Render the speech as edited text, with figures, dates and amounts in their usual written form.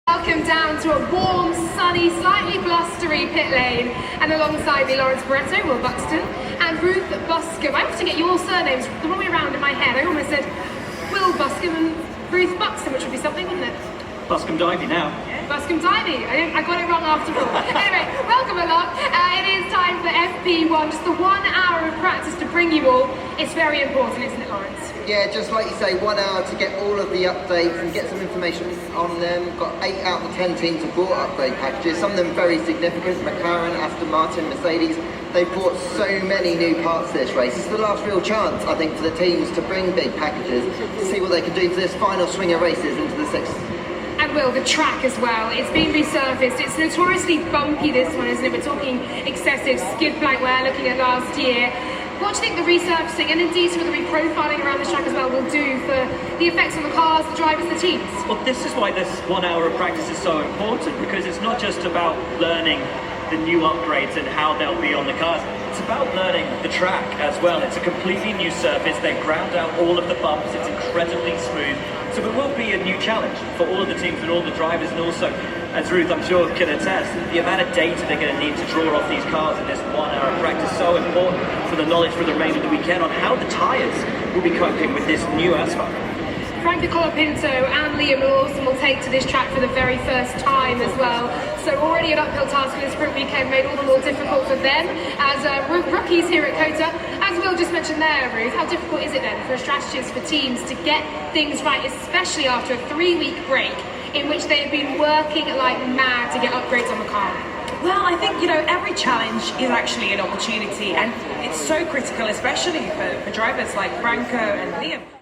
Welcome down to a warm, sunny, slightly blustery pit lane, and alongside me Lawrence Barretto, Will Buxton, and Ruth Buscombe. I often get your surnames the wrong way around in my head. I almost said Will Buscombe and Ruth Buxton, which would be something, wouldn't it? Buscombe-Divey now. Buscombe-Divey. I got it wrong after all. Anyway, welcome along. It is time for FP1, just the 1 hour of practice to bring you all. It's very important, isn't it, Lawrence? Yeah, just like you say, 1 hour to get all of the updates and get some information on them. We've got 8 out of the 10 teams have brought upgrade packages, some of them very significant. McLaren, Aston Martin, Mercedes, they've brought so many new parts to this race. It's the last real chance, I think, for the teams to bring big packages to see what they can do for this final swing of races into the sixth. And Will, the track as well, it's been resurfaced. It's notoriously bumpy, this one, isn't it? We're talking excessive skid plank wear looking at last year. What do you think the resurfacing and indeed some of the reprofiling around this track as well will do for the effects on the cars, the drivers, the teams? Well, this is why this 1 hour of practice is so important, because it's not just about learning the new upgrades and how they'll be on the cars. It's about learning the track as well. It's a completely new surface. They've ground out all of the bumps. It's incredibly smooth. So it will be a new challenge for all of the teams and all the drivers, and also, as Ruth I'm sure can attest, the amount of data they're going to need to draw off these cars in this 1 hour of practice is so important for the knowledge for the remainder of the weekend on how the tyres will be coping with this new asphalt. Franco Colapinto and Liam Lawson will take to this track for the very first time as well. So already an uphill task for this sprint weekend made all the more difficult for them as rookies here at COTA. As Will just mentioned there, Ruth, how difficult is it then for strategists, for teams to get things right, especially after a 3-week break in which they have been working like mad to get upgrades on the car? Well, I think, every challenge is actually an opportunity, and it's so critical, especially for drivers like Franco and Liam.